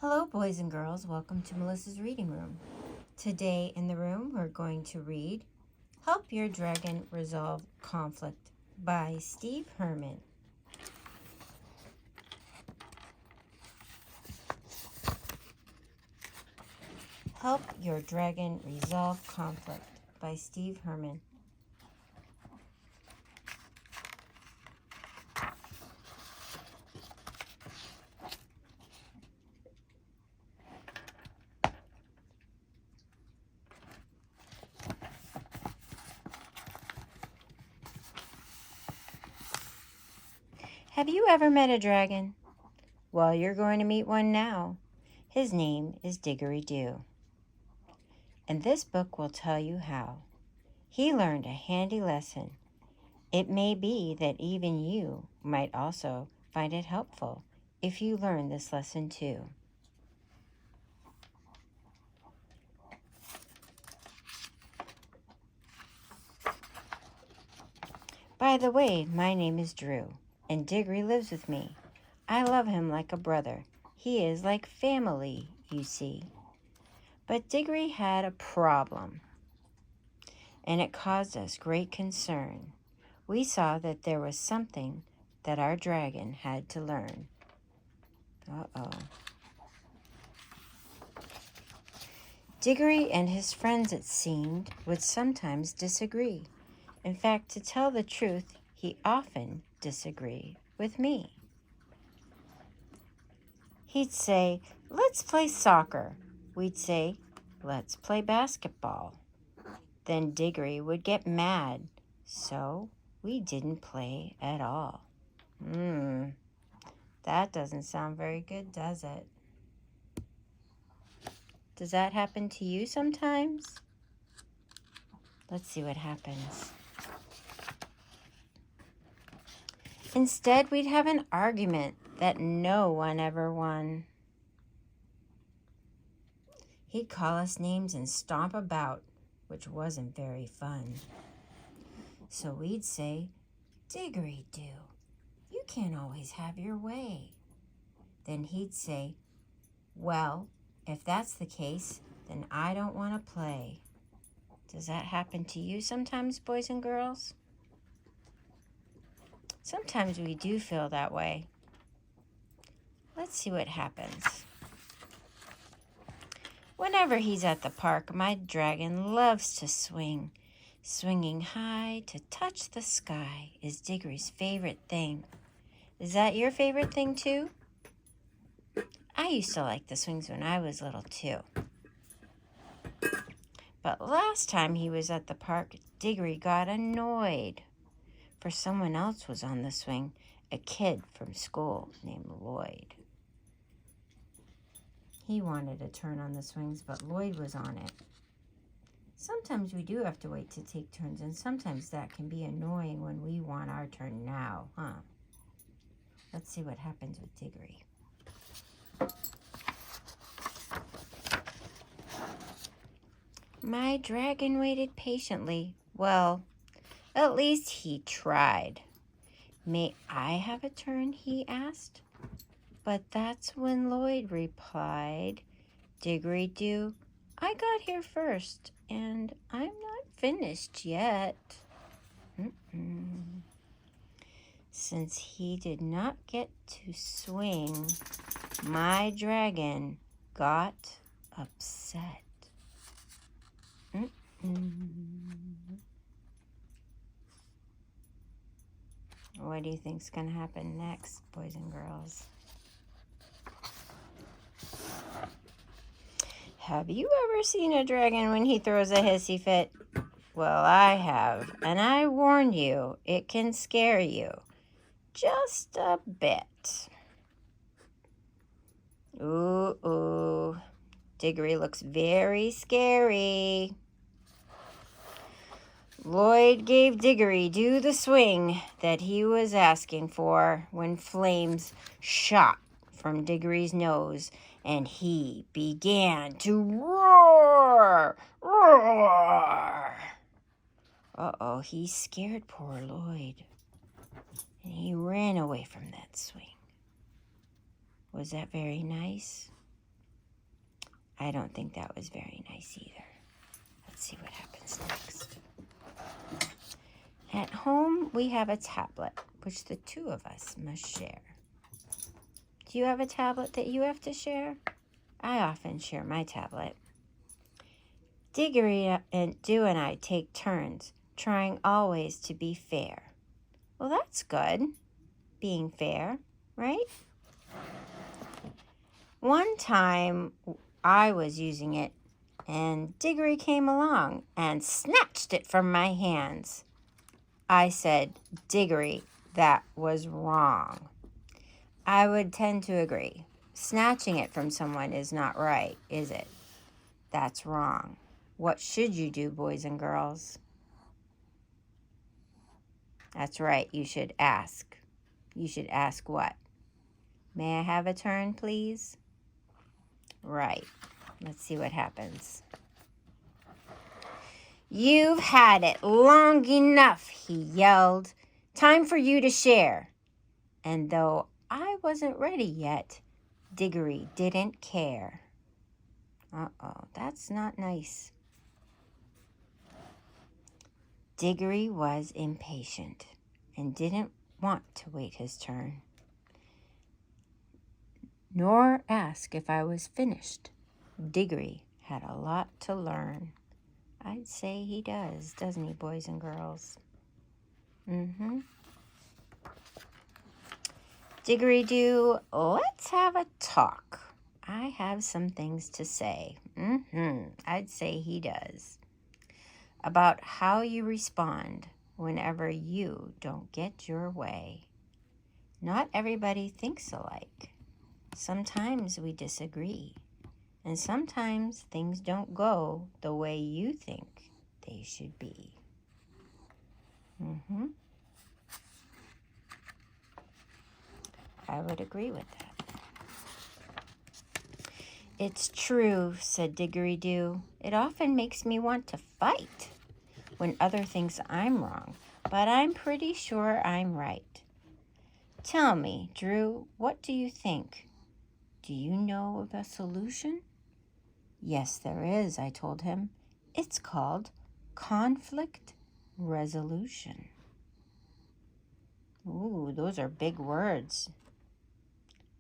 Hello, boys and girls. Welcome to Melissa's Reading Room. Today in the room, we're going to read Help Your Dragon Resolve Conflict by Steve Herman. Help Your Dragon Resolve Conflict by Steve Herman. Have you ever met a dragon? Well, you're going to meet one now. His name is Digory. And this book will tell you how. He learned a handy lesson. It may be that even you might also find it helpful if you learn this lesson too. By the way, my name is Drew, and Digory lives with me. I love him like a brother. He is like family, you see. But Digory had a problem, and it caused us great concern. We saw that there was something that our dragon had to learn. Uh-oh. Digory and his friends, it seemed, would sometimes disagree. In fact, to tell the truth, he often disagreed with me. He'd say, "Let's play soccer." We'd say, "Let's play basketball." Then Digory would get mad, so we didn't play at all. That doesn't sound very good, does it? Does that happen to you sometimes? Let's see what happens. Instead, we'd have an argument that no one ever won. He'd call us names and stomp about, which wasn't very fun. So we'd say, "Digory, you can't always have your way." Then he'd say, "Well, if that's the case, then I don't want to play." Does that happen to you sometimes, boys and girls? Sometimes we do feel that way. Let's see what happens. Whenever he's at the park, my dragon loves to swing. Swinging high to touch the sky is Digory's favorite thing. Is that your favorite thing too? I used to like the swings when I was little too. But last time he was at the park, Digory got annoyed, for someone else was on the swing, a kid from school named Lloyd. He wanted to turn on the swings, but Lloyd was on it. Sometimes we do have to wait to take turns, and sometimes that can be annoying when we want our turn now, huh? Let's see what happens with Digory. My dragon waited patiently. Well, at least he tried. "May I have a turn?" he asked. But that's when Lloyd replied, "Digory, I got here first, and I'm not finished yet." Since he did not get to swing, my dragon got upset. What do you think's going to happen next, boys and girls? Have you ever seen a dragon when he throws a hissy fit? Well, I have, and I warn you, it can scare you. Just a bit. Ooh. Digory looks very scary. Lloyd gave Digory the swing that he was asking for when flames shot from Digory's nose, and he began to roar. Roar! Uh-oh, he scared poor Lloyd, and he ran away from that swing. Was that very nice? I don't think that was very nice either. Let's see what happens next. At home, we have a tablet, which the two of us must share. Do you have a tablet that you have to share? I often share my tablet. Digory and Dew and I take turns, trying always to be fair. Well, that's good, being fair, right? One time, I was using it, and Digory came along and snatched it from my hands. I said, Digory, that was wrong. I would tend to agree. Snatching it from someone is not right, is it? That's wrong. What should you do, boys and girls? That's right, you should ask. You should ask what? May I have a turn, please? Right. Let's see what happens. You've had it long enough, he yelled. Time for you to share. And though I wasn't ready yet, Digory didn't care. Uh-oh, that's not nice. Digory was impatient and didn't want to wait his turn, nor ask if I was finished. Digory had a lot to learn. I'd say he does, doesn't he, boys and girls? Digory Doo, let's have a talk. I have some things to say. I'd say he does. About how you respond whenever you don't get your way. Not everybody thinks alike. Sometimes we disagree. And sometimes things don't go the way you think they should be. I would agree with that. It's true, said Digory Doo. It often makes me want to fight when other thinks I'm wrong, but I'm pretty sure I'm right. Tell me, Drew, what do you think? Do you know of a solution? Yes, there is, I told him. It's called conflict resolution. Ooh, those are big words.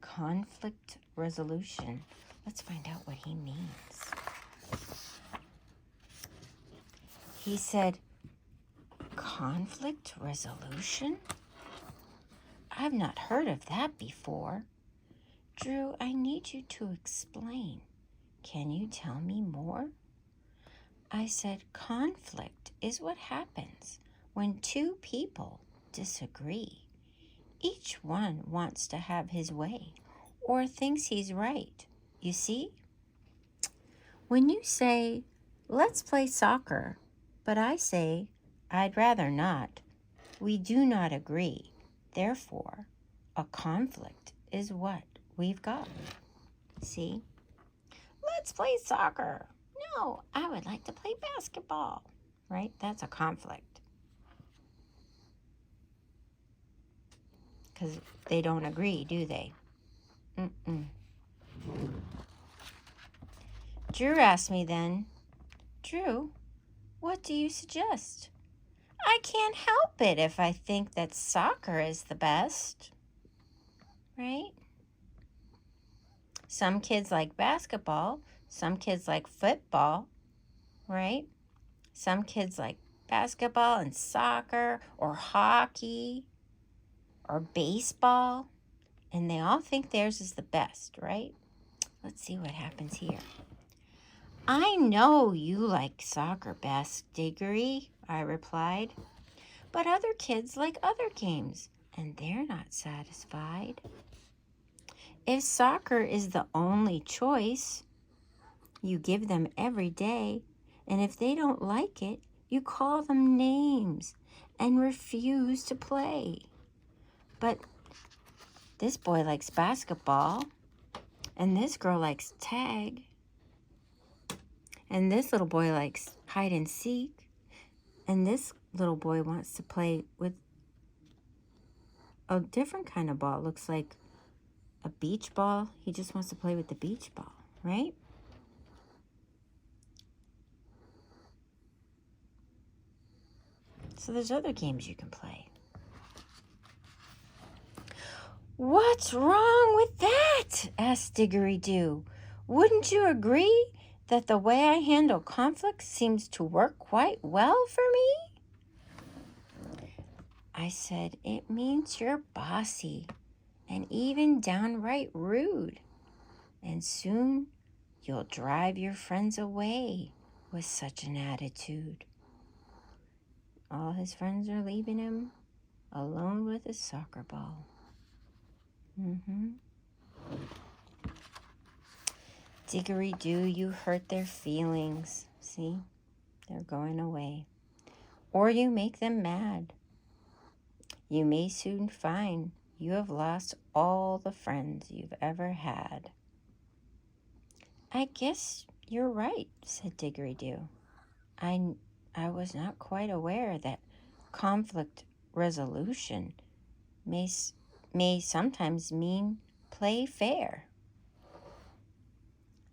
Conflict resolution. Let's find out what he means. He said, conflict resolution? I've not heard of that before. Drew, I need you to explain. Can you tell me more? I said, conflict is what happens when two people disagree. Each one wants to have his way or thinks he's right. You see? When you say, let's play soccer, but I say, I'd rather not, we do not agree. Therefore, a conflict is what we've got. See? Let's play soccer. No, I would like to play basketball. Right? That's a conflict. Because they don't agree, do they? Drew asked me then, Drew, what do you suggest? I can't help it if I think that soccer is the best. Right? Some kids like basketball. Some kids like football. Right? Some kids like basketball and soccer or hockey or baseball. And they all think theirs is the best, right? Let's see what happens here. I know you like soccer best, Digory, I replied. But other kids like other games, and they're not satisfied. If soccer is the only choice, you give them every day, and if they don't like it, you call them names and refuse to play. But this boy likes basketball, and this girl likes tag, and this little boy likes hide and seek, and this little boy wants to play with a different kind of ball. Looks like a beach ball. He just wants to play with the beach ball, right? So there's other games you can play. "What's wrong with that?" asked Digory Doo. "Wouldn't you agree that the way I handle conflict seems to work quite well for me?" I said, "It means you're bossy and even downright rude. And soon you'll drive your friends away with such an attitude." All his friends are leaving him alone with his soccer ball. Digory Doo, you hurt their feelings. See, they're going away. Or you make them mad. You may soon find you have lost all the friends you've ever had. "I guess you're right," said Digory Doo. I was not quite aware that conflict resolution may sometimes mean play fair.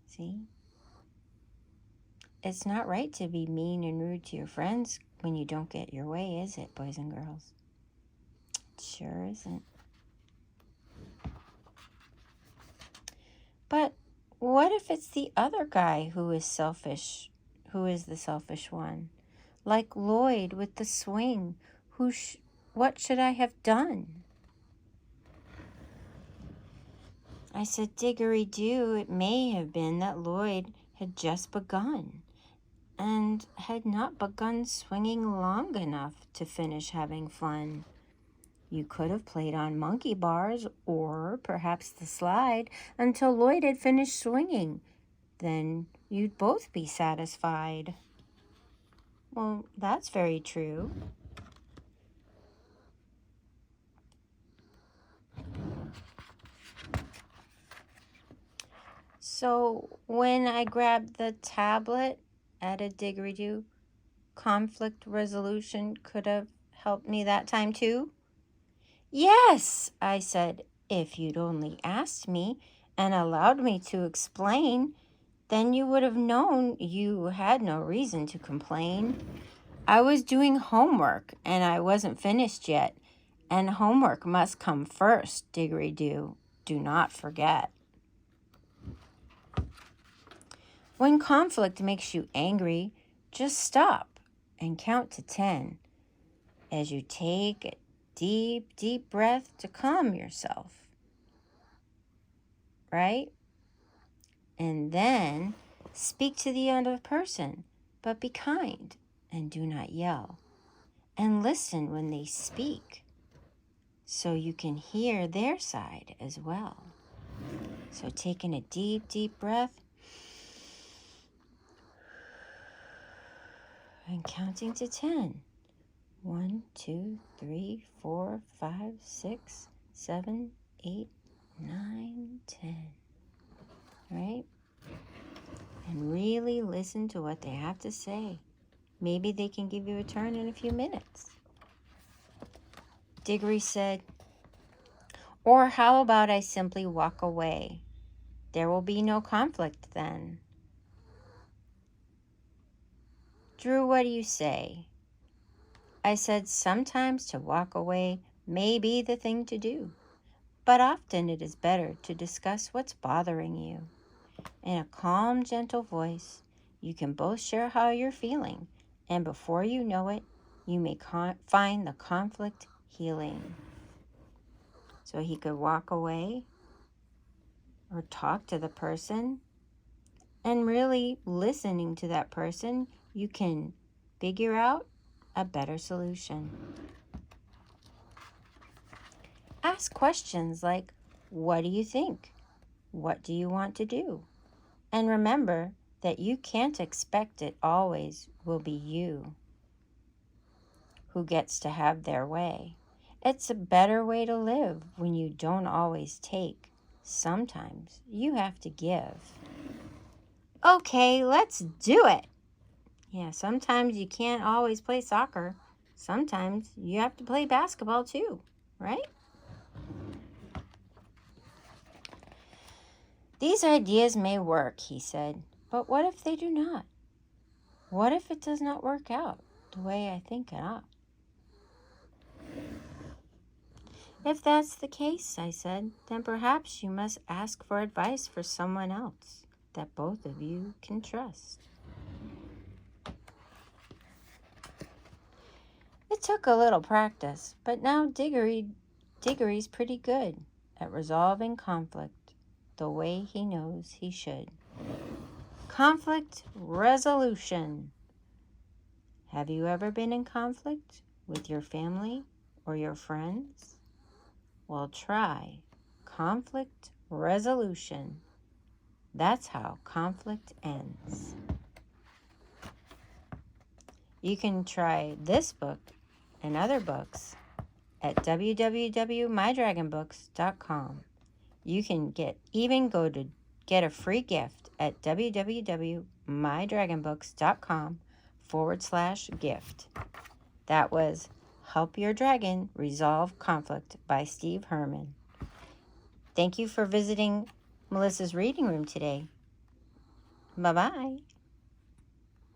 See? It's not right to be mean and rude to your friends when you don't get your way, is it, boys and girls? It sure isn't. But what if it's the other guy who is selfish, who is the selfish one? Like Lloyd with the swing. What should I have done? I said, "Digory Doo, it may have been that Lloyd had just begun and had not begun swinging long enough to finish having fun. You could have played on monkey bars or perhaps the slide until Lloyd had finished swinging. Then you'd both be satisfied." Well, that's very true. So when I grabbed the tablet, added Digory Doo, conflict resolution could have helped me that time too? "Yes," I said, "if you'd only asked me and allowed me to explain, then you would have known you had no reason to complain. I was doing homework and I wasn't finished yet, and homework must come first, Digory Doo. Do not forget." When conflict makes you angry, just stop and count to 10 as you take a deep, deep breath to calm yourself. Right? And then speak to the other person, but be kind and do not yell. And listen when they speak so you can hear their side as well. So taking a deep, deep breath and counting to 10. 1, 2, 3, 4, 5, 6, 7, 8, 9, 10. Right? And really listen to what they have to say. Maybe they can give you a turn in a few minutes. Digory said, "Or how about I simply walk away? There will be no conflict then." "Drew, what do you say?" I said, "Sometimes to walk away may be the thing to do, but often it is better to discuss what's bothering you. In a calm, gentle voice, you can both share how you're feeling, and before you know it, you may find the conflict healing." So he could walk away or talk to the person, and really listening to that person, you can figure out a better solution. Ask questions like, "What do you think? What do you want to do?" And remember that you can't expect it always will be you who gets to have their way. It's a better way to live when you don't always take. Sometimes you have to give. Okay, let's do it. Yeah, sometimes you can't always play soccer. Sometimes you have to play basketball too, right? "These ideas may work," he said, "but what if they do not? What if it does not work out the way I think it ought? If that's the case, I said, then perhaps you must ask for advice for someone else that both of you can trust. It took a little practice, but now Digory's pretty good at resolving conflict the way he knows he should. Conflict resolution. Have you ever been in conflict with your family or your friends? Well, try conflict resolution. That's how conflict ends. You can try this book and other books at www.mydragonbooks.com. You can even go to get a free gift at www.mydragonbooks.com/gift. That was Help Your Dragon Resolve Conflict by Steve Herman. Thank you for visiting Melissa's reading room today. Bye-bye.